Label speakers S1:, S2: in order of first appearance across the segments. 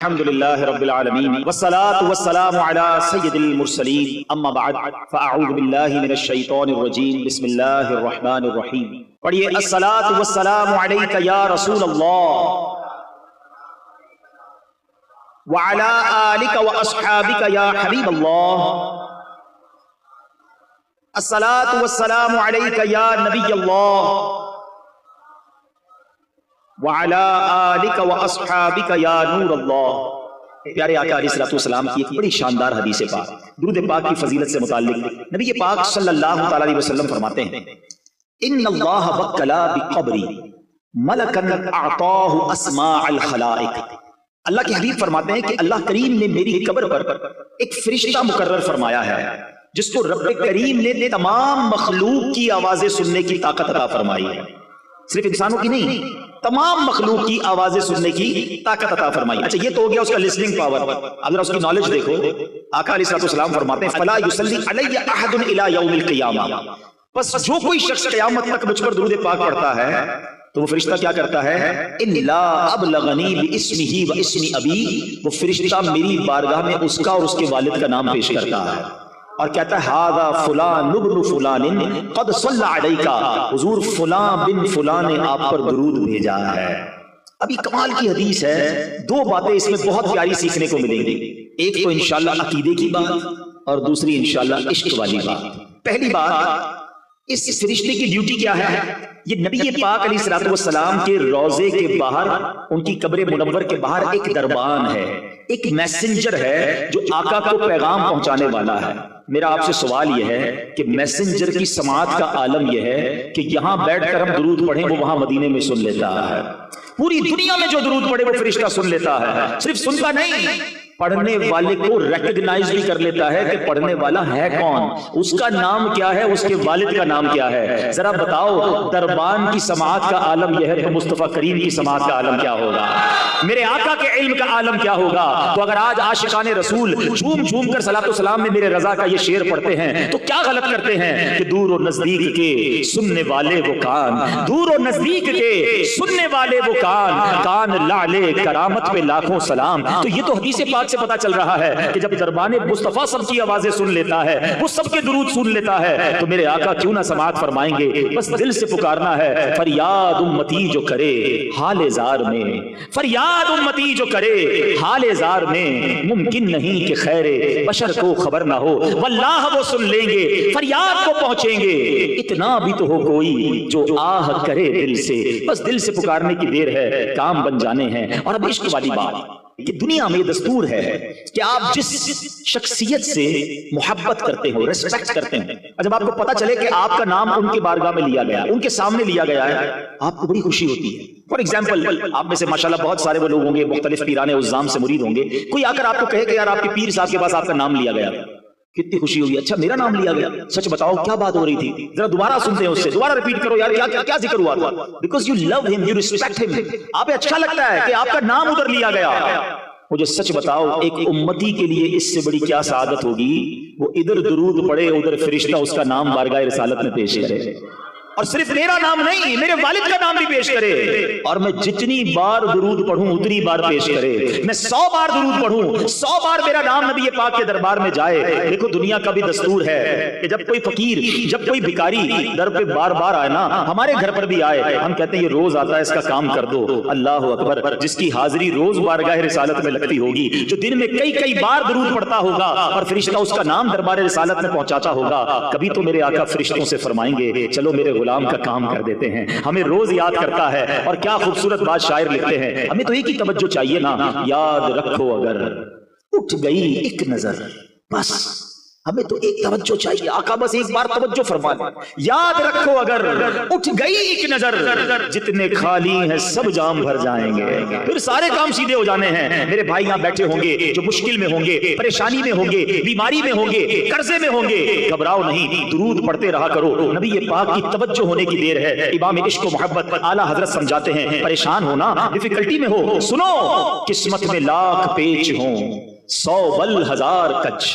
S1: الحمد لله رب العالمين والصلاة والسلام على سيد المرسلين اما بعد فاعوذ بالله من الشيطان الرجيم بسم الله الرحمن الرحيم پڑھیے الصلاة والسلام عليك يا رسول الله وعلى آلك واصحابك يا حبيب الله الصلاة والسلام عليك يا نبي الله وعلى آلك واصحابك يا نور اللہ۔ پیارے آقا علیہ الصلوۃ والسلام کی ایک بڑی شاندار حدیث پاک درود پاک کی فضیلت سے متعلق نبی پاک صلی اللہ تعالی علیہ وسلم فرماتے ہیں ان اللہ وکلا بقبری ملکا اعطاہ اسماء الخلائق۔ اللہ کے حبیب فرماتے ہیں کہ اللہ کریم نے میری قبر پر ایک فرشتہ مقرر فرمایا ہے جس کو رب کریم نے تمام مخلوق کی آوازیں سننے کی طاقت عطا فرمائی ہے، صرف انسانوں کی نہیں، تمام مخلوق کی آوازیں سننے کی طاقت عطا فرمائی۔ اچھا یہ تو ہو گیا اس کا لسننگ پاور، اگر اس کی نالج دیکھو، آقا علیہ السلام فرماتے ہیں فلا یصلی علی احد الی یوم القیامہ، بس جو کوئی شخص قیامت تک مجھ پر درود پاک پڑھتا ہے تو وہ فرشتہ کیا کرتا ہے الا ابلغنی باسمہ و اسم ابی، وہ فرشتہ میری بارگاہ میں اس کا اور اس کے والد کا نام پیش کرتا ہے اور کہتا ہے ھذا فلان ابن فلان قد صلی علیک، حضور فلاں بن فلاں نے آپ پر درود بھیجا ہے۔ ابھی کمال کی حدیث ہے، دو باتیں اس میں بہت پیاری سیکھنے کو ملیں گی، ایک تو انشاءاللہ عقیدے کی بات اور دوسری انشاءاللہ عشق والی بات۔ پہلی بات، اس فرشتے کی ڈیوٹی کیا ہے؟ یہ نبی پاک علیہ الصلوۃ والسلام کے روضے کے باہر، ان کی قبر منور کے باہر ایک دربان ہے، ایک میسنجر ہے جو آقا کو پیغام پہنچانے والا ہے۔ میرا آپ سے سوال یہ ہے کہ میسنجر کی سماعت کا عالم یہ ہے کہ یہاں بیٹھ کر ہم درود پڑھیں وہ وہاں مدینے میں سن لیتا ہے، پوری دنیا میں جو درود پڑھے وہ فرشتہ سن لیتا ہے، صرف سنتا نہیں، پڑھنے والے کو ریکگنائز بھی کر لیتا ہے کہ پڑھنے والا ہے کون، اس کا نام کیا ہے، اس کے والد کا نام کیا ہے۔ ذرا بتاؤ دربان کی سماعت کا عالم یہ ہے تو مصطفیٰ کریم کی سماعت کا عالم کیا ہوگا، میرے آقا کے علم کا عالم کیا ہوگا۔ تو اگر آج عاشقان رسول جھوم جھوم کر صلاۃ والسلام میں میرے رضا کا یہ شعر پڑھتے ہیں تو کیا غلط کرتے ہیں کہ دور و نزدیک کے سننے والے وہ کان، دور و نزدیک کے سننے والے وہ کان، کان لعلے کرامت پہ لاکھوں سلام۔ تو یہ تو حدیث پاک سے پتا چل رہا ہے کہ جب دربان مصطفیٰ سب کی آوازیں سن لیتا ہے، وہ سب کے درود سن لیتا ہے، تو میرے آقا کیوں نہ سماعت فرمائیں گے۔ بس دل سے پکارنا ہے فریاد امتی جو کرے حال زار میں، فریاد امتی جو کرے حال زار میں، ممکن نہیں کہ خیر بشر کو خبر نہ ہو، واللہ وہ سن لیں گے، فریاد کو پہنچیں گے۔ اتنا بھی تو ہو کوئی جو آہ کرے دل سے، بس دل سے پکارنے کی دیر ہے، کام بن جانے ہیں۔ اور اب عشق والی بات کہ دنیا میں دستور ہے کہ آپ جس شخصیت سے محبت کرتے ہو، ریسپیکٹ کرتے ہو، جب آپ کو پتا چلے کہ آپ کا نام ان کی بارگاہ میں لیا گیا، ان کے سامنے لیا گیا ہے، آپ کو بڑی خوشی ہوتی ہے۔ فار ایگزامپل آپ میں سے ماشاءاللہ بہت سارے وہ لوگ ہوں گے مختلف پیران عظام سے مرید ہوں گے، کوئی آ کر آپ کو کہے کہ یار آپ کے پیر صاحب کے پاس آپ کا نام لیا گیا، کتنی خوشی ہوگی، اچھا میرا نام لیا گیا، سچ بتاؤ کیا بات ہو رہی تھی، ذرا دوبارہ سنتے ہیں اس سے، دوبارہ ریپیٹ کرو یار کیا ذکر ہوا تھا، بیکاز یو لو ہم، یو ریسپیکٹ ہم، آپ اچھا لگتا ہے کہ آپ کا نام ادھر لیا گیا۔ مجھے سچ بتاؤ ایک امتی کے لیے اس سے بڑی کیا سعادت ہوگی، وہ ادھر درود پڑھے ادھر فرشتہ اس کا نام بارگاہ رسالت میں پیش کرے، اور صرف میرا نام نہیں میرے والد کا نام بھی پیش کرے، اور میں جتنی بار درود پڑھوں اتنی بار پیش کرے، میں 100 بار درود پڑھوں 100 بار میرا نام نبی پاک کے دربار میں جائے۔ دیکھو دنیا کا بھی دستور ہے کہ جب کوئی فقیر، جب کوئی بھکاری در پہ بار بار آئے نا، ہمارے گھر پر بھی آئے، ہم کہتے ہیں یہ روز آتا ہے اس کا کام کر دو، اللہ اکبر، جس کی حاضری روز بارگاہ رسالت میں لگتی ہوگی، جو دن میں کئی بار درود پڑھتا ہوگا اور فرشتہ اس کا نام دربار رسالت میں پہنچاتا ہوگا، کبھی تو میرے آقا فرشتوں سے فرمائیں گے چلو میرے غلام کا کام کر دیتے ہیں، ہمیں روز یاد کرتا ہے۔ اور کیا خوبصورت بات شاعر لکھتے ہیں، ہمیں تو ایک ہی توجہ چاہیے نا، یاد رکھو اگر اٹھ گئی ایک نظر، بس ہمیں تو ایک توجہ چاہیے، آقا بس ایک بار توجہ فرمائیں، یاد رکھو اگر اٹھ گئی ایک نظر، جتنے خالی ہیں سب جام بھر جائیں گے، پھر سارے کام سیدھے ہو جانے ہیں۔ میرے بھائی یہاں بیٹھے ہوں گے جو مشکل میں ہوں گے، پریشانی میں ہوں گے، بیماری میں ہوں گے، قرضے میں ہوں گے، گھبراؤ نہیں، درود پڑھتے رہا کرو، نبی پاک کی توجہ ہونے کی دیر ہے۔ امام عشق و محبت اعلیٰ حضرت سمجھاتے ہیں پریشان ہونا، ڈیفیکلٹی میں ہو، سنو قسمت میں لاکھ پیچ ہوں 100 بل 1000 کچ،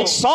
S1: 100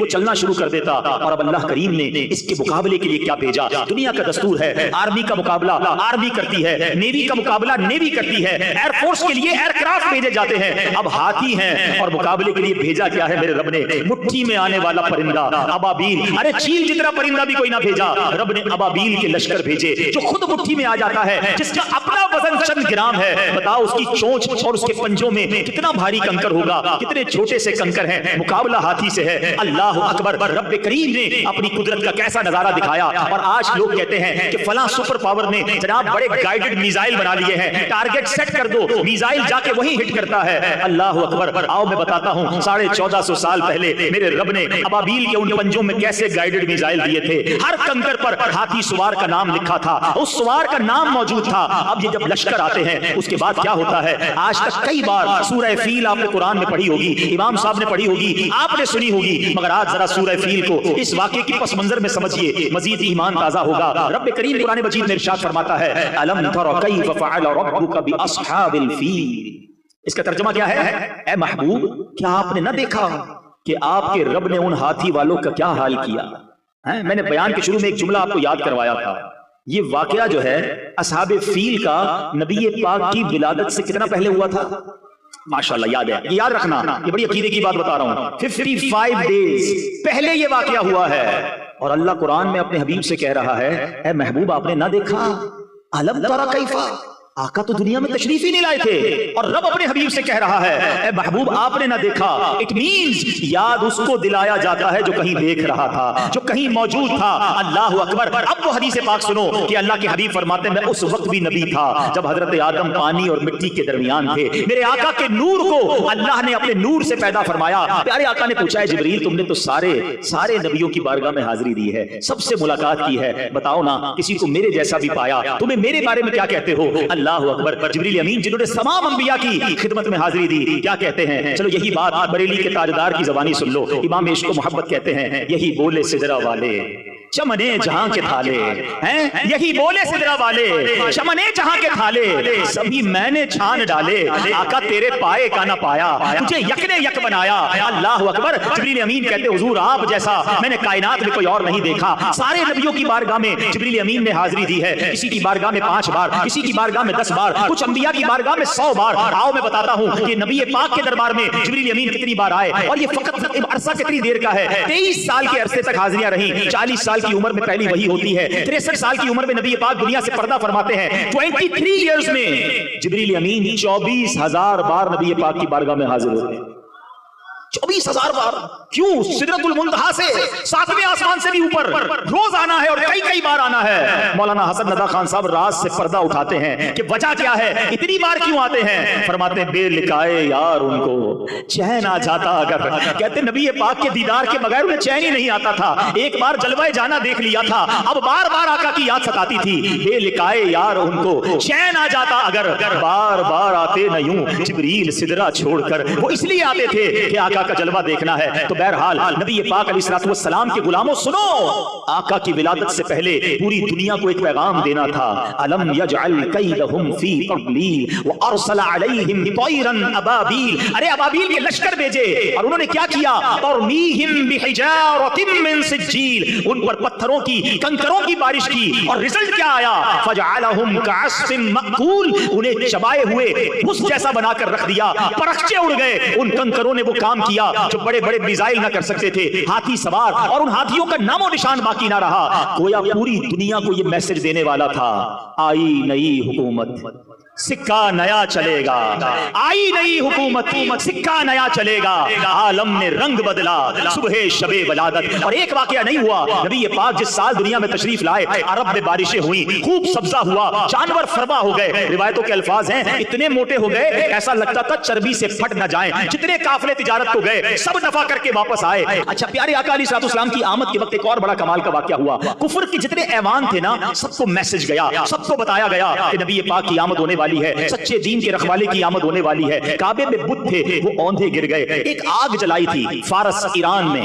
S1: وہ چلنا شروع کر دیتا. اور اب اللہ کریم نے اس کے مقابلے کے لیے کیا بھیجا؟ دنیا کا دستور ہے آرمی کا مقابلہ آرمی کرتی ہے، نیوی کا مقابلہ نیوی کرتی ہے، ایئر فورس کے لیے ایئر کرافٹ بھیجے جاتے ہیں. اب ہاتھی ہیں اور مقابلے کے لیے بھیجا کیا ہے میرے رب نے؟ مٹھی میں آنے والا پرندہ ابابیل. ارے چیل جتنا پرندہ بھی کوئی نہ بھیجا، رب نے ابابیل کے لشکر بھیجے جو خود مٹھی میں آ جاتا ہے، جس کا اپنا وزن چند گرام ہے. بتاؤ اس کی چونچ اور اس کے پنجوں میں کتنا بھاری کنکر ہوگا، کتنے چھوٹے سے کنکر ہیں. مقابلہ ہاتھی سے ہے. اللہ اکبر. رب کریم نے اپنی قدرت کا کیسا نظارہ دکھایا. اور آج لوگ کہتے ہیں کہ فلاں سپر پاور نے جناب بڑے گائیڈڈ میزائل بنا لیے ہیں، ٹارگٹ سیٹ کر دو میزائل جا کے وہیں ہٹ کرتا ہے. اللہ اکبر. آؤ میں بتاتا ہوں 1450 سال پہلے میرے رب نے ابابیل کے ان پنجوں میں کیسے گائیڈڈ میزائل دیے تھے. ہر کنکر پر ہاتھی سوار کا نام لکھا تھا، اس سوار کا نام موجود تھا. اب یہ جب لشکر آتے ہیں اس کے بعد کیا ہوتا ہے؟ آج تک کئی بار سورہ فیل آپ نے قرآن میں پڑھی ہوگی، امام صاحب نے پڑھی ہوگی، آپ نے سنی ہوگی، مگر آج ذرا سورہ فیل کو اس واقعے کی پس منظر میں سمجھیے، مزید ایمان تازہ ہوگا. رب کریم قرآن مجید میں ارشاد فرماتا ہے الم تر کیف فعل ربک باصحاب الفیل. اس کا ترجمہ کیا ہے؟ اے محبوب کیا آپ نے نہ دیکھا کہ آپ کے رب نے ان ہاتھی والوں کا کیا حال کیا؟ میں نے بیان کے شروع میں ایک جملہ آپ کو یاد کروایا تھا. یہ واقعہ جو ہے اصحاب فیل کا نبی پاک کی ولادت سے کتنا پہلے ہوا تھا؟ ماشاءاللہ یاد ہے. یہ یاد رکھنا، یہ بڑی عقیدے کی بات بتا رہا ہوں. 55 ڈیز پہلے یہ واقعہ ہوا ہے. اور اللہ قرآن میں اپنے حبیب سے کہہ رہا ہے اے محبوب آپ نے نہ دیکھا؟ الم تر کیف. آقا تو دنیا میں تشریف ہی نہیں لائے تھے اور رب اپنے حبیب سے کہہ رہا ہے اے محبوب آپ نے نہ دیکھا. اٹ مینز یاد اس کو دلایا جاتا ہے جو کہیں دیکھ رہا تھا، جو کہیں موجود تھا. اللہ اکبر. اب وہ حدیث پاک سنو کہ اللہ کے حبیب فرماتے ہیں میں اس وقت بھی نبی تھا جب حضرت آدم پانی اور مٹی کے درمیان تھے. میرے آقا کے نور کو اللہ نے اپنے نور سے پیدا فرمایا. پیارے آقا نے پوچھا ہے جبریل تم نے تو سارے نبیوں کی بارگاہ میں حاضری دی ہے، سب سے ملاقات کی ہے، بتاؤ نا کسی کو میرے جیسا بھی پایا، تمہیں میرے بارے میں کیا کہتے ہو؟ اللہ اکبر. جبریل امین جنہوں نے تمام انبیاء کی خدمت میں حاضری دی کیا کہتے ہیں؟ چلو یہی بات بریلی کے تاجدار کی زبانی سن لو. امام عشق و محبت کہتے ہیں یہی بولے سدرا والے چمنے جہاں کے تھالے ہیں، یہی بولے سدرا والے چمنے جہاں کے تھالے سبھی میں نے چھان ڈالے. آقا تیرے پائے کا نہ پایا، تجھے یک نے یک بنایا. اللہ اکبر. جبریل امین کہتے حضور آپ جیسا میں نے کائنات میں کوئی اور نہیں دیکھا. سارے نبیوں کی بارگاہ میں جبریل امین نے حاضری دی ہے. کسی کی بارگاہ میں 5 بار، کسی کی بارگاہ میں 10 بار، کچھ انبیاء کی بارگاہ میں 100 بار. آؤ میں بتاتا ہوں کہ نبی پاک کے دربار میں جبریل امین کتنی بار آئے اور یہ فقط عرصہ کتنی دیر کا ہے. 23 سال کے عرصے تک حاضریاں رہیں. 40 سال کی عمر میں پہلی وحی ہوتی ہے. 63 سال کی عمر میں نبی پاک دنیا سے پردہ فرماتے ہیں. 23 ایئرز میں جبریل امین 24,000 بار نبی پاک کی بارگاہ میں حاضر ہوتے ہیں. 24,000 بار. کیوں؟ سدرۃ المنتہا سے 7ویں آسمان سے بھی اوپر روز آنا ہے اور کئی بار آنا ہے. مولانا حسن رضا خان صاحب راز سے پردہ اٹھاتے ہیں کہ وجہ کیا ہے، اتنی بار کیوں آتے ہیں؟ فرماتے ہیں بے لکھائے یار ان کو چین آ جاتا اگر. کہتے نبی پاک کے دیدار کے بغیر انہیں چین ہی نہیں آتا تھا. ایک بار جلوہ جانا دیکھ لیا تھا، اب بار بار آقا کی یاد ستاتی تھی. بے لکھائے یار ان کو چین آ جاتا اگر بار بار آتے نہ یوں جبریل سدرہ چھوڑ کر. وہ اس لیے آتے تھے کہ آقا کا جلوہ دیکھنا ہے. تو بہرحال نبی پاک علیہ الصلوۃ والسلام کے غلاموں سنو، آقا کی ولادت سے پہلے پوری دنیا کو ایک پیغام دینا تھا. الم یجعل کیدہم فی تضلیل وارسل علیہم طیرا ابابیل. ارے ابابیل کے لشکر بھیجے اور انہوں نے کیا کیا؟ ترمیہم بحجارۃ من سجیل. ان پر پتھروں کی کنکروں کی بارش کی اور رزلٹ کیا آیا؟ فجعلہم کعصف مأکول. انہیں چبائے ہوئے بھس جیسا بنا کر رکھ دیا، پرخچے اڑ گئے. ان کنکروں نے وہ کام کیا جو بڑے بڑے میزائل نہ کر سکتے تھے. ہاتھی سوار اور ان ہاتھیوں کا نام و نشان باقی نہ رہا. گویا پوری دنیا کو یہ میسج دینے والا تھا آئی نئی حکومت سکہ نیا چلے گا. آئی نئی حکومت سکہ نیا چلے گا. عالم نے رنگ بدلا صبح شب ولادت. اور ایک واقعہ نہیں ہوا. نبی پاک جس سال دنیا میں تشریف لائے عرب میں بارشیں ہوئیں، خوب سبزہ ہوا، جانور فرما ہو گئے. روایتوں کے الفاظ ہیں اتنے موٹے ہو گئے ایسا لگتا تھا چربی سے پھٹ نہ جائیں. جتنے قافلے تجارت کو گئے سب نفع کر کے واپس آئے. اچھا پیارے آقا علیہ الصلوۃ والسلام کی آمد کے وقت ایک اور بڑا کمال کا واقعہ ہوا. کفر کے جتنے ایوان تھے نا سب کو میسج گیا، سب کو بتایا گیا کہ نبی پاک کی آمد ہونے والی ہے، سچے دین کے رکھوالے کی آمد ہونے والی ہے. کعبے میں بت تھے وہ اوندھے گر گئے. ایک آگ جلائی تھی فارس ایران میں.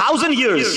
S1: 1000 years,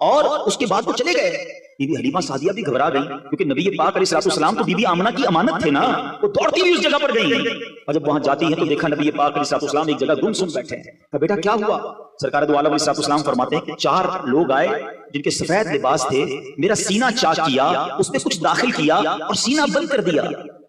S1: اور اس کے بعد وہ چلے گئے. بی بی حلیمہ سعدیہ بھی گھبرا گئی کیونکہ نبی پاک علیہ السلام تو بی بی آمنہ کی امانت تھے نا. وہ دوڑتی ہوئی اس جگہ پر گئی اور جب وہاں جاتی ہیں تو دیکھا نبی پاک علیہ السلام ایک جگہ گم سم بیٹھے ہیں. بیٹا کیا ہوا؟ سرکار دو عالم علیہ السلام فرماتے ہیں کہ 4 لوگ آئے جن کے سفید لباس تھے. میرا سینہ چاک کیا, اس نے کچھ داخل کیا اور سینہ بند کر دیا.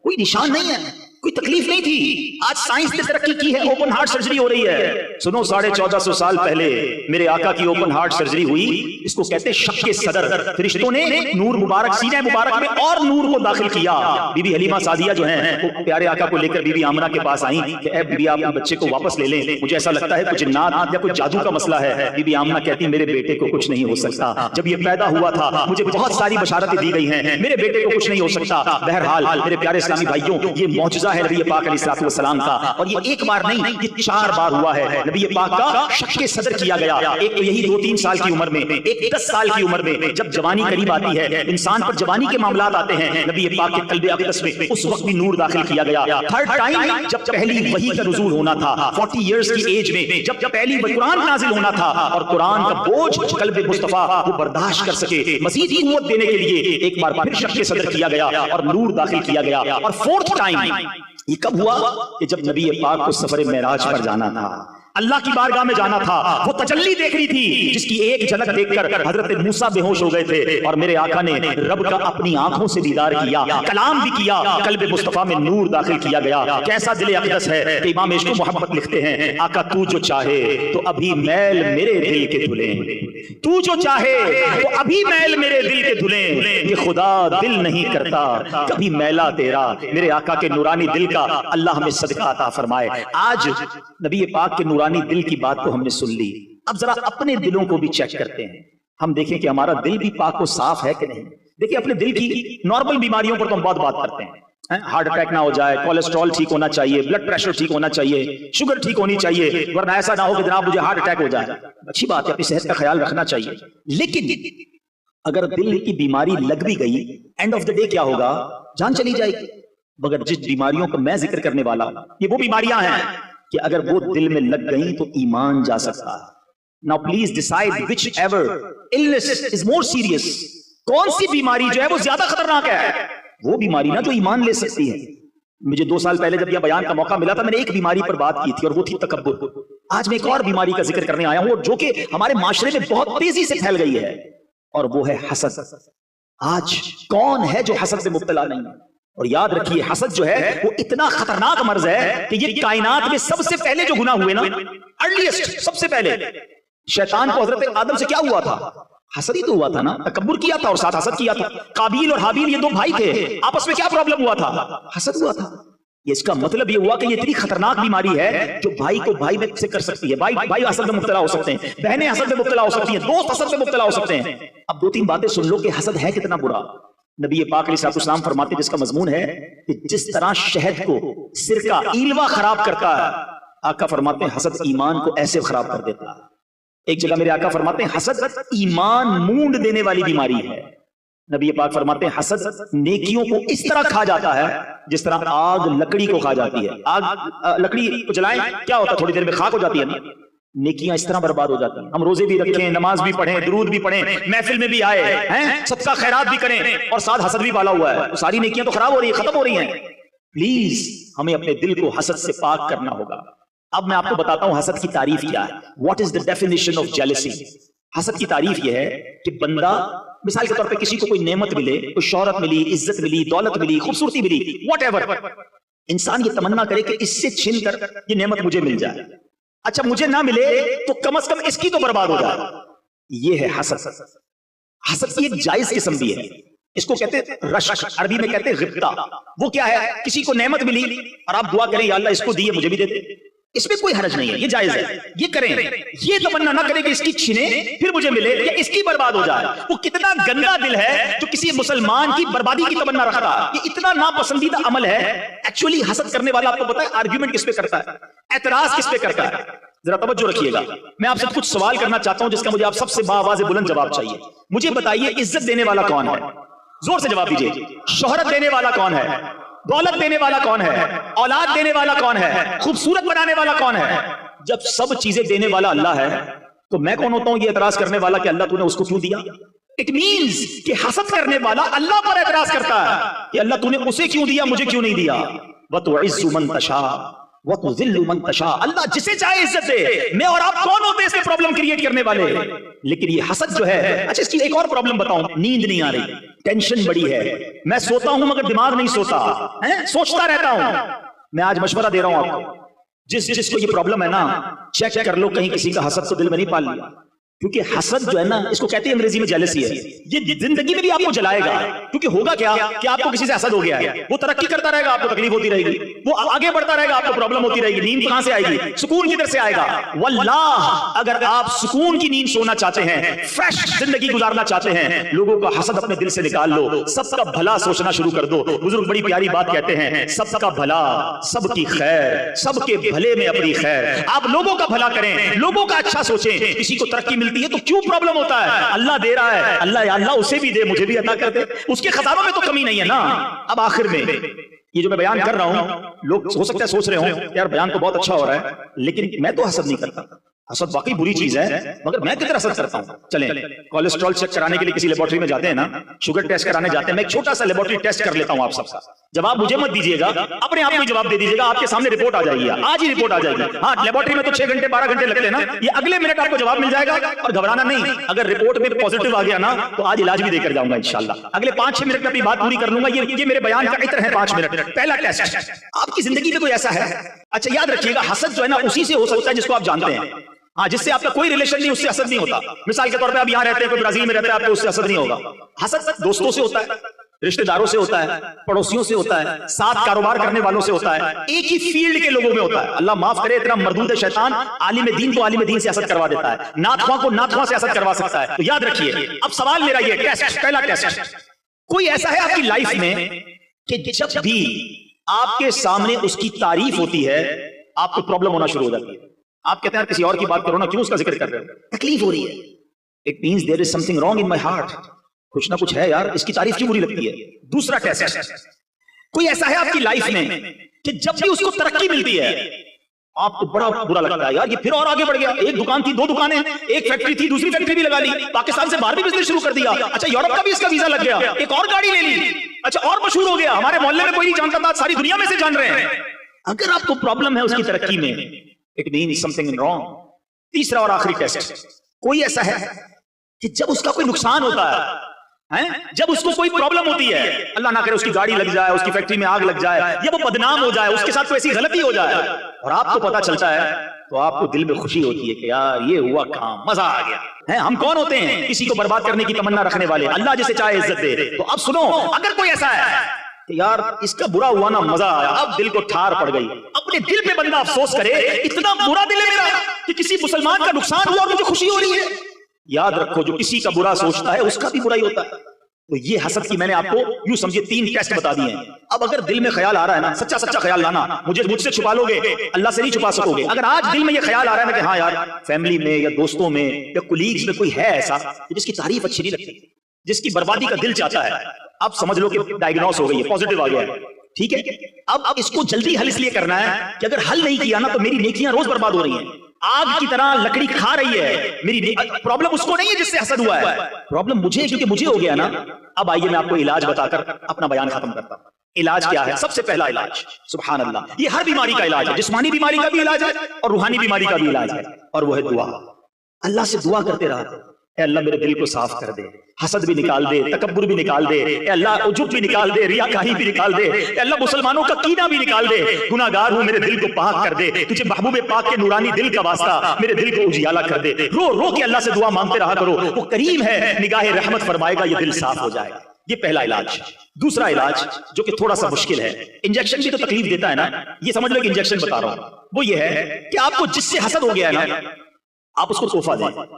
S1: کوئی نشان نہیں ہے, کوئی تکلیف نہیں تھی. آج سائنس نے ترقی کی ہے, اوپن ہارٹ سرجری ہو رہی ہے. سنو 1450 سال پہلے میرے آقا کی اوپن ہارٹ سرجری ہوئی. اس کو کہتے ہیں شق صدر. فرشتوں نے نور مبارک سینہ مبارک میں اور نور کو داخل کیا. بی بی حلیمہ سعدیہ جو ہیں وہ پیارے آقا کو لے کر بی بی آمنہ کے پاس آئیں کہ اے بی بی آپ بچے کو واپس لے لیں, مجھے ایسا لگتا ہے کچھ جنات یا کوئی جادو کا مسئلہ ہے. بی بی آمنہ کہتی میرے بیٹے کو کچھ نہیں ہو سکتا. جب یہ پیدا ہوا تھا مجھے بہت ساری بشارتیں دی گئی ہیں, میرے بیٹے کو کچھ نہیں ہو سکتا. بہرحال میرے پیارے اسلامی بھائیوں, یہ معجزہ ہے نبی پاک علیہ السلام کا, اور یہ ایک بار نہیں, یہ 4 بار ہوا ہے. نبی پاک کا شق صدر کیا گیا, ایک یہی 2-3 سال کی عمر میں, ایک 10 سال کی عمر میں. جب جوانی قریب آتی ہے, انسان پر جوانی کے معاملات آتے ہیں, نبی پاک کے قلب اقدس میں اس وقت بھی نور داخل کیا گیا. تھرڈ ٹائم جب پہلی وحی کا نزول ہونا تھا 40 ایئرز کی ایج میں, جب پہلی قرآن نازل ہونا تھا اور قرآن کا بوجھ قلب مصطفیٰ وہ برداشت کر سکے, مزید قوت دینے کے لیے ایک بار پھر شق صدر کیا گیا اور نور داخل کیا گیا. اور 4تھ ٹائم یہ کب ہوا کہ جب نبی پاک کو سفر معراج پر جانا تھا, اللہ کی بارگاہ میں جانا تھا. وہ تجلی دیکھنی تھی جس کی ایک جھلک دیکھ کر حضرت موسیٰ بے ہوش ہو گئے تھے, اور میرے آقا نے رب کا اپنی آنکھوں سے دیدار کیا, کلام بھی کیا, قلب مصطفیٰ میں نور داخل کیا گیا. کیسا دل اقدس ہے کہ امام عشق و محبت لکھتے ہیں, آقا تو جو چاہے تو ابھی میل میرے دل کے دھلیں, تو جو چاہے تو ابھی میل میرے دل کے دھلیں. یہ خدا دل نہیں کرتا کبھی میلا تیرا, میرے آقا کے نورانی دل کا اللہ ہمیں صدقہ عطا فرمائے. آج نبی پاک کے نورانی دل کی بات تو ہم نے سن لی. اب ذرا اپنے دلوں کو بھی چیک کرتے ہیں, ہم دیکھیں کہ ہمارا دل بھی پاک و صاف ہے کہ نہیں. دیکھیں اپنے دل کی نارمل بیماریوں پر تو ہم بہت بات کرتے ہیں, ہارٹ اٹیک نہ ہو جائے, کولیسٹرول ٹھیک ہونا چاہیے, بلڈ پریشر ٹھیک ہونا چاہیے, شوگر ٹھیک ہونی چاہیے, ورنہ ایسا نہ ہو کہ جناب مجھے ہارٹ اٹیک ہو جائے. اچھی بات ہے, اپنی صحت کا خیال رکھنا چاہیے. لیکن اگر دل کی بیماری لگ بھی گئی, اینڈ آف دا ڈے کیا ہوگا؟ جان چلی جائے گی. مگر جس بیماریوں کو میں ذکر کرنے والا ہوں یہ وہ بیماریاں ہیں کہ اگر وہ دل میں لگ گئیں تو ایمان جا سکتا ہے. Now please decide whichever illness is more serious. کون سی بیماری جو ہے وہ زیادہ خطرناک ہے؟ وہ بیماری نا جو ایمان لے سکتی ہے. مجھے 2 سال پہلے جب یہ بیان کا موقع ملا تھا میں نے ایک بیماری پر بات کی تھی اور وہ تھی تکبر. آج میں ایک اور بیماری کا ذکر کرنے آیا ہوں جو کہ ہمارے معاشرے میں بہت تیزی سے پھیل گئی ہے, اور وہ ہے حسد. آج کون ہے جو حسد سے مبتلا نہیں ہے؟ اور یاد رکھیے حسد جو ہے وہ اتنا خطرناک مرض ہے کہ یہ کائنات میں سب سے پہلے جو گناہ ہوئے نا, ارلیسٹ سب سے پہلے شیطان کو حضرت آدم سے کیا ہوا تھا؟ حسد ہی تو ہوا تھا نا, تکبر کیا تھا اور ساتھ حسد کیا تھا. قابیل اور حابیل یہ 2 بھائی تھے, آپس میں کیا پرابلم ہوا تھا؟ حسد ہوا تھا. اس کا مطلب یہ ہوا کہ یہ اتنی خطرناک بیماری ہے جو بھائی کو بھائی میں سے کر سکتی ہے. بھائی حسد میں مبتلا ہو سکتے ہیں, بہنیں حسد میں مبتلا ہو سکتی ہیں, دوست حسد میں مبتلا ہو سکتے ہیں. اب 2-3 باتیں سن لو کہ حسد ہے کتنا برا. نبی پاک علیہ السلام فرماتے ہیں جس کا مضمون ہے کہ جس طرح شہد کو سرکہ ایلوا خراب کرتا ہے, آقا فرماتے ہیں حسد ایمان کو ایسے خراب کر دیتا ہے. ایک جگہ میرے آقا فرماتے ہیں حسد ایمان مونڈ دینے والی بیماری ہے. نبی پاک فرماتے ہیں حسد نیکیوں کو اس طرح کھا جاتا ہے جس طرح آگ لکڑی کو کھا جاتی ہے. آگ لکڑی کو جلائیں کیا ہوتا ہے, تھوڑی دیر میں خاک ہو جاتی ہے نا. نیکیاں اس طرح برباد ہو جاتی ہیں. ہم روزے بھی رکھیں, نماز بھی پڑھیں, درود بھی پڑھیں, محفل میں بھی آئے ہیں, صدقہ خیرات بھی کریں, اور ساتھ حسد بھی پالا ہوا ہے, تو ساری نیکیاں تو خراب ہو رہی ہیں, ختم ہو رہی ہیں. پلیز ہمیں اپنے دل کو حسد سے پاک کرنا ہوگا. اب میں آپ کو بتاتا ہوں حسد کی تعریف کیا ہے. What is the definition of jealousy. حسد کی تعریف یہ ہے کہ بندہ مثال کے طور پہ کسی کو کوئی نعمت ملے, کوئی شہرت ملی, عزت ملی, دولت ملی, خوبصورتی ملی, واٹ ایور, انسان یہ تمنا کرے کہ اس سے چھن کر یہ نعمت مجھے مل جائے. اچھا مجھے نہ ملے تو کم از کم اس کی تو برباد ہو جائے. یہ ہے حسد. حسد کی ایک جائز قسم بھی ہے, اس کو کہتے ہیں رشک, عربی میں کہتے ہیں غبطہ. وہ کیا ہے؟ کسی کو نعمت ملی اور آپ دعا کریں یا اللہ اس کو دیے مجھے بھی دے دے. اس میں کوئی حرج نہیں ہے, یہ جائز ہے, یہ کریں. یہ تمنا نہ کریں کہ اس کی چھنے پھر مجھے ملے یا اس کی برباد ہو جائے. وہ کتنا گندا دل ہے جو کسی مسلمان کی بربادی کی تمنا رکھتا ہے. یہ اتنا ناپسندیدہ عمل ہے. ایکچولی حسد کرنے والا آپ کو پتا ہے آرگیومنٹ کس پہ کرتا ہے, اعتراض کس پہ کرتا ہے؟ ذرا توجہ رکھیے گا. میں آپ سے کچھ سوال کرنا چاہتا ہوں جس کا مجھے آپ سب سے باآواز بلند جواب چاہیے. مجھے بتائیے عزت دینے والا کون ہے؟ زور سے جواب دیجیے. شہرت دینے والا کون ہے؟ دولت دینے والا کون ہے؟ اولاد دینے والا کون ہے؟ خوبصورت بنانے والا کون ہے؟ جب سب چیزیں دینے والا اللہ ہے تو میں کون ہوتا ہوں یہ اعتراض کرنے والا کہ اللہ تو نے اس کو کیوں دیا؟ اٹ مینز کہ حسد کرنے والا اللہ پر اعتراض کرتا ہے کہ اللہ تو نے اسے کیوں دیا مجھے کیوں نہیں دیا. وَتُعِزُّ مَن تَشَاءُ وَتُذِلُّ مَن تَشَاءُ. اللہ جسے چاہے عزت دے. میں اور آپ کون ہوتے ہیں اس میں پرابلم کریٹ کرنے والے؟ لیکن یہ حسد جو ہے. اچھا اس کی ایک اور پرابلم بتاؤں. نیند نہیں آ رہی, ٹینشن بڑی ہے, میں سوتا ہوں مگر دماغ نہیں سوتا, سوچتا رہتا ہوں. میں آج مشورہ دے رہا ہوں آپ کو, جس کو یہ پرابلم ہے نا, چیک کر لو کہیں کسی کا حسد تو دل میں نہیں پال لیا. کیونکہ حسد جو ہے نا, اس کو کہتے ہیں انگریزی میں جیلسی ہے. یہ زندگی میں بھی آپ کو جلائے گا. کیونکہ ہوگا کیا کہ آپ کو کسی سے حسد ہو گیا ہے, وہ ترقی کرتا رہے گا, آپ کو تکلیف ہوتی رہے گی, وہ آگے بڑھتا رہے گا, آپ کو پرابلم ہوتی رہے گی. نیند کہاں سے آئے گی؟ سکون کدھر سے آئے گا؟ واللہ اگر آپ سکون کی نیند سونا چاہتے ہیں, فریش زندگی گزارنا چاہتے ہیں, لوگوں کا حسد اپنے دل سے نکال لو, سب کا بھلا سوچنا شروع کر دو. بزرگ بڑی پیاری بات کہتے ہیں, سب کا بھلا, سب کی خیر, سب کے بھلے میں اپنی خیر. آپ لوگوں کا بھلا کریں, لوگوں کا اچھا سوچیں. کسی کو ترقی ملتی ہے تو کیوں پرابلم ہوتا ہے؟ اللہ دے رہا ہے, اللہ یا اللہ اسے بھی دے, مجھے بھی عطا کر دے. اس کے خزانوں میں تو کمی نہیں ہے نا. اب آخر میں یہ جو میں بیان کر رہا ہوں, لوگ ہو سکتا ہے سوچ رہے ہوں یار بیان تو بہت اچھا ہو رہا ہے, لیکن میں تو حسد نہیں کرتا. حسد واقعی بری چیز ہے, مگر میں کدھر حسد کرتا ہوں. چلیں کولیسٹرول چیک کرانے کے لیے کسی لیبورٹری میں جاتے ہیں نا, شوگر ٹیسٹ کرانے جاتے ہیں, میں ایک چھوٹا سا لیبورٹری ٹیسٹ کر لیتا ہوں آپ سب کا. جواب مجھے مت دیجیے گا, اپنے آپ کو جواب دے دیجیے گا. آپ کے سامنے رپورٹ آ جائے گی, آج ہی رپورٹ آ جائے گی. ہاں لیبورٹری میں تو 6 گھنٹے 12 گھنٹے لگتے ہیں نا, یہ اگلے منٹ آپ کو جواب مل جائے گا. اور گھبرانا نہیں, اگر رپورٹ میں پازیٹیو آ گیا نا تو آج علاج بھی دے کر جاؤں گا انشاءاللہ. اگلے 5-6 منٹ میں اپنی بات پوری کر لوں گا. یہ میرے بیان کا عطر ہے 5 منٹ. پہلا ٹیسٹ, آپ کی زندگی میں کوئی ایسا ہے؟ اچھا یاد رکھیے گا, حسد جو ہے نا اسی سے ہو سکتا ہے جس کو آپ جانتے ہیں. ہاں جس سے آپ کا کوئی ریلیشن نہیں, اس سے حسد نہیں ہوتا. مثال کے طور پہ آپ یہاں رہتے ہیں, کوئی برازیل میں رہتا ہے, آپ کو اس سے حسد نہیں ہوگا. حسد دوستوں سے ہوتا ہے, رشتہ داروں سے ہوتا ہے, پڑوسیوں سے ہوتا ہے, ساتھ کاروبار کرنے والوں سے ہوتا ہے, ایک ہی فیلڈ کے لوگوں میں ہوتا ہے. اللہ معاف کرے, اتنا مردود شیطان عالم دین کو عالم دین سے حسد کروا دیتا ہے, ناتخواں کو ناتخواں سے حسد کروا سکتا ہے. تو یاد رکھیے. اب سوال میرا یہ ٹیسٹ, پہلا ٹیسٹ, کوئی ایسا ہے آپ کی لائف میں کہ جب بھی آپ کے سامنے اس کی تعریف ہوتی ہے آپ کو پرابلم ہونا شروع ہو جاتی ہے؟ آپ کہتے ہیں کسی اور کی بات کرو نا, کیوں اس کا ذکر کر رہے ہو؟ تکلیف ہو رہی ہے. It means there is something wrong in my heart. کچھ نہ کچھ ہے یار, اس کی تعریف کیوں بری لگتی ہے؟ دوسرا ٹیسٹ, کوئی ایسا ہے آپ کی لائف میں کہ جب بھی اس کو ترقی ملتی ہے آپ کو بڑا برا لگتا ہے, یار یہ پھر اور آگے بڑھ گیا. ایک دکان تھی, 2 دکانیں, ایک فیکٹری تھی, دوسری فیکٹری بھی لگا لی, پاکستان سے باہر بھی بزنس شروع کر دیا. اچھا یورپ کا بھی اس کا ویزا لگ گیا, ایک اور گاڑی لے لی, اچھا اور مشہور ہو گیا, ہمارے محلے میں کوئی نہیں جانتا تھا, ساری دنیا میں سے جان رہے ہیں. اگر آپ کو پرابلم ہے اس کی ترقی میں, it means something wrong. تیسرا اور آخری ٹیسٹ, کوئی ایسا ہے کہ جب اس کا کوئی نقصان ہوتا ہے, جب اس کو کوئی پرابلم ہوتی ہے, اللہ نہ کرے اس کی گاڑی لگ جائے, اس کی فیکٹری میں آگ لگ جائے, یا وہ بدنام ہو جائے, اس کے ساتھ کوئی ایسی غلطی ہو جائے اور آپ کو پتا چلتا ہے, تو آپ کو دل میں خوشی ہوتی ہے کہ یار یہ ہوا کام, مزہ آ گیا. ہم کون ہوتے ہیں؟ کسی کو برباد کرنے کی تمنا رکھنے والے. اللہ جسے چاہے عزت دے. تو اب سنو, اگر کوئی ایسا ہے کہ یار اس کا برا ہوا نا, مزہ آیا, اب دل کو ٹھار پڑ گئی, اپنے دل پہ بندہ افسوس کرے, اتنا برا دل ہے میرا کہ کسی مسلمان کا نقصان ہوا اور مجھے خوشی ہو رہی ہے. یاد رکھو, جو کسی کا برا سوچتا ہے اس کا بھی برا ہی ہوتا ہے. تو یہ حسد کی میں نے آپ کو یوں سمجھے 3 ٹیسٹ بتا دیے ہیں. اب اگر دل میں خیال آ رہا ہے نا, سچا خیال لانا, مجھ سے چھپا لو گے, اللہ سے نہیں چھپا سکو گے. اگر آج دل میں یہ خیال آ رہا ہے نا کہ ہاں یار فیملی میں یا دوستوں میں یا کولیگز میں کوئی ہے ایسا جس کی تعریف اچھی نہیں لگتی, جس کی بربادی کا دل چاہتا ہے, اب سمجھ لو کہ ڈائگنوس ہو گئی ہے, پازیٹیو آ گیا ہے. ٹھیک ہے, اب اس کو جلدی حل اس لیے کرنا ہے کہ اگر حل نہیں کیا نا تو میری نیکیاں روز برباد ہو رہی ہیں, آگ کی طرح لکڑی کھا رہی ہے. میری پرابلم اس کو نہیں ہے جس سے حسد ہوا ہے, پرابلم مجھے, کیونکہ مجھے ہو گیا نا. اب آئیے میں آپ کو علاج بتا کر اپنا بیان ختم کرتا ہوں. علاج کیا ہے؟ سب سے پہلا علاج, سبحان اللہ, یہ ہر بیماری کا علاج ہے. جسمانی بیماری کا بھی علاج ہے اور روحانی بیماری کا بھی علاج ہے, اور وہ ہے دعا. اللہ سے دعا کرتے رہا, اے اللہ میرے دل کو صاف کر دے, حسد بھی نکال دے, تکبر بھی نکال دے, اے اللہ عجب بھی نکال دے, ریاکاری بھی نکال دے, اے اللہ مسلمانوں کا کینہ بھی نکال دے, گناہگار ہوں میرے دل کو پاک کر دے, تجھے محبوب پاک کے نورانی دل کا واسطہ میرے دل کو اجیالا کر دے. رو رو کے اللہ سے دعا مانگتے رہا کرو, وہ کریم ہے, نگاہ رحمت فرمائے گا, یہ دل صاف ہو جائے گا. یہ پہلا علاج. دوسرا علاج جو کہ تھوڑا سا مشکل ہے, انجیکشن بھی تو تکلیف دیتا ہے نا, یہ سمجھ لو کہ انجیکشن بتا رہا ہوں, وہ یہ ہے کہ آپ کو جس سے حسد ہو گیا ہے نا, آپ اس کو تحفہ دیں.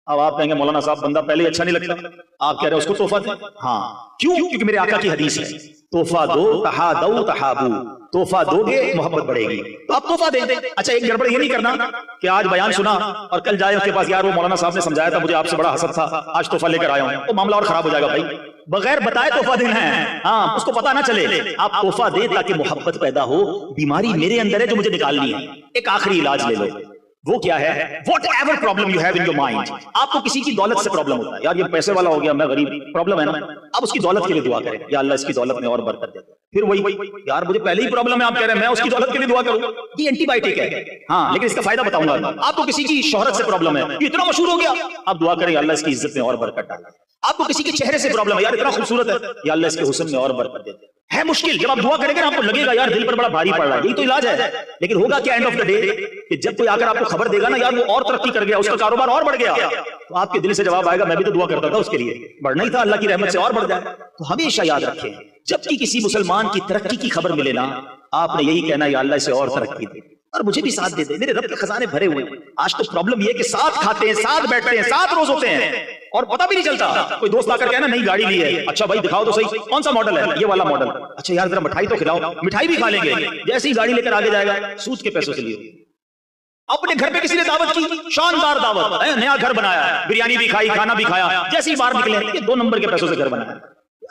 S1: اب آپ کہیں گے مولانا صاحب بندہ پہلے اچھا نہیں لگتا, آپ کہہ رہے ہیں اس کو تحفہ دیں. ہاں کیوں؟ کیونکہ میرے آقا کی حدیث ہے, تحفہ دو تحادو تحابو, تحفہ دو گے محبت بڑھے گی, تو آپ تحفہ دیں. اچھا ایک گڑبڑ یہ نہیں کرنا کہ آج بیان سنا اور کل جائے اس کے پاس, یار وہ مولانا صاحب نے سمجھایا تھا, مجھے آپ سے بڑا حسد تھا, آج تحفہ لے کر آیا ہوں, وہ معاملہ اور خراب ہو جائے گا بھائی. بغیر بتائے تحفہ دینا ہے, ہاں اس کو پتا نہ چلے, آپ تحفہ دیں تاکہ محبت پیدا ہو. بیماری میرے اندر ہے جو مجھے نکالنی ہے. ایک آخری علاج لے لو, وہ کیا ہے؟ What ever problem you have in your mind. آپ کو کسی کی دولت سے پرابلم ہوتا ہے، یار یہ پیسے والا ہو گیا، میں غریب، پرابلم ہے نا، آپ اس کی دولت کے لیے دعا کریں، یا اللہ اس کی دولت میں اور برکت دے. پھر وہی یار مجھے پہلے ہی پرابلم ہے، آپ کہہ رہے ہیں میں اس کی دولت کے لیے دعا کروں، یہ اینٹی بائیوٹک ہے. ہاں لیکن اس کا فائدہ بتاؤں گا. آپ کو کسی کی شہرت سے پرابلم ہے، یہ اتنا مشہور ہو گیا، آپ دعا کریں اللہ اس کی عزت میں اور برکت ڈالے. آپ کو کسی کے چہرے سے پرابلم ہے، یار اتنا خوبصورت ہے، یا اللہ اس کے حسن میں اور برکت دے. ہے مشکل، جب آپ دعا کریں گے آپ کو لگے گا یار دل پر بڑا بھاری پڑ رہا ہے، یہی تو علاج ہے. لیکن ہوگا کیا اینڈ آف دا ڈے کہ جب کوئی آ کر آپ کو خبر دے گا نا یار وہ اور ترقی کر گیا، اس کا کاروبار اور بڑھ گیا، تو آپ کے دل سے جواب آئے گا میں بھی تو دعا کرتا تھا اس کے لیے، بڑھنا ہی تھا، اللہ کی رحمت سے اور بڑھ جائے. تو ہمیشہ یاد رکھیں جب بھی کسی مسلمان کی ترقی کی خبر ملے نا، آپ نے یہی کہنا یا اللہ اسے اور ترقی دے اور مجھے بھی ساتھ دے دے، میرے رب کے خزانے بھرے ہوئے ہیں. آج تو پرابلم یہ ہے کہ ساتھ کھاتے ہیں، ساتھ بیٹھتے ہیں، ساتھ روز ہوتے ہیں اور پتہ بھی نہیں چلتا. کوئی دوست آ کر کہنا نئی گاڑی لی ہے، اچھا بھائی دکھاؤ تو صحیح کون سا ماڈل ہے، یہ والا ماڈل، اچھا یار ذرا مٹھائی تو کھلاؤ، مٹھائی بھی کھا لیں گے. جیسے ہی گاڑی لے کر آگے جائے گا سود کے پیسوں سے لیے. اپنے گھر پہ کسی نے دعوت کی، شاندار دعوت، نیا گھر بنایا ہے، بریانی بھی کھائی، کھانا بھی کھایا، جیسے ہی باہر نکلے یہ 2 نمبر کے پیسوں سے گھر بنایا.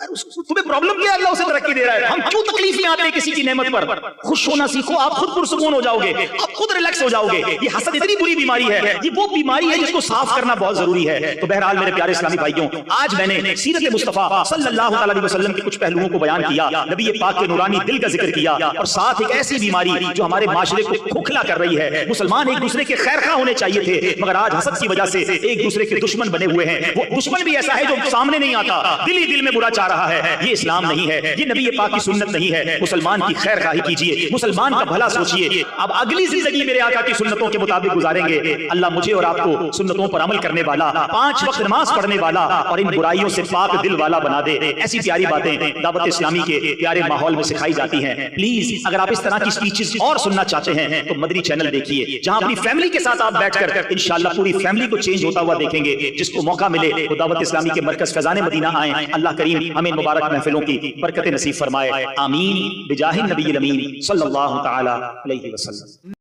S1: تمہیں پرابلم کیا ہے؟ اللہ اسے ترقی دے رہا ہے. ہم کیوں تکلیف میں آتے ہیں کسی کی نعمت پر؟ خوش ہونا سیکھو، آپ خود پرسکون ہو جاؤ گے، آپ خود ریلیکس ہو جاؤ گے. یہ حسد اتنی بری بیماری ہے، یہ وہ بیماری ہے جس کو صاف کرنا بہت ضروری ہے. تو بہرحال میرے پیارے اسلامی بھائیوں، آج میں نے سیرت مصطفیٰ صلی اللہ علیہ وسلم کے کچھ پہلوؤں کو بیان کیا، نبی پاک کے نورانی دل کا ذکر کیا، اور ساتھ ایک ایسی بیماری جو ہمارے معاشرے کو کھوکھلا کر رہی ہے. مسلمان ایک دوسرے کے خیر خواہ ہونے چاہیے تھے، مگر آج حسد کی وجہ سے ایک دوسرے کے دشمن بنے ہوئے ہیں. وہ دشمن بھی ایسا ہے جو سامنے نہیں آتا، دل ہی دل میں برا چاہ رہا ہے. یہ اسلام نہیں ہے، یہ نبی پاک کی سنت نہیں ہے. مسلمان کی خیر خواہی کیجئے، مسلمان کا بھلا سوچئے. اب اگلی زندگی میرے آقا کی سنتوں کے مطابق گزاریں گے. اللہ مجھے اور آپ کو سنتوں پر عمل کرنے والا، 5 وقت نماز پڑھنے والا اور ان برائیوں سے پاک دل والا بنا دے. ایسی پیاری باتیں دعوت اسلامی کے پیارے ماحول میں سکھائی جاتی ہیں. پلیز اگر آپ اس طرح کی سپیچز اور سننا چاہتے ہیں تو مدنی چینل دیکھیے، جہاں اپنی فیملی کے ساتھ آپ بیٹھ کر انشاءاللہ پوری فیملی کو چینج ہوتا ہوا دیکھیں گے. جس کو موقع ملے وہ دعوت اسلامی کے مرکز فیضان مدینہ آئیں. اللہ کریم ہمیں مبارک محفلوں کی برکت نصیب فرمائے. آمین بجاہ النبی الامین صلی اللہ تعالی علیہ وسلم.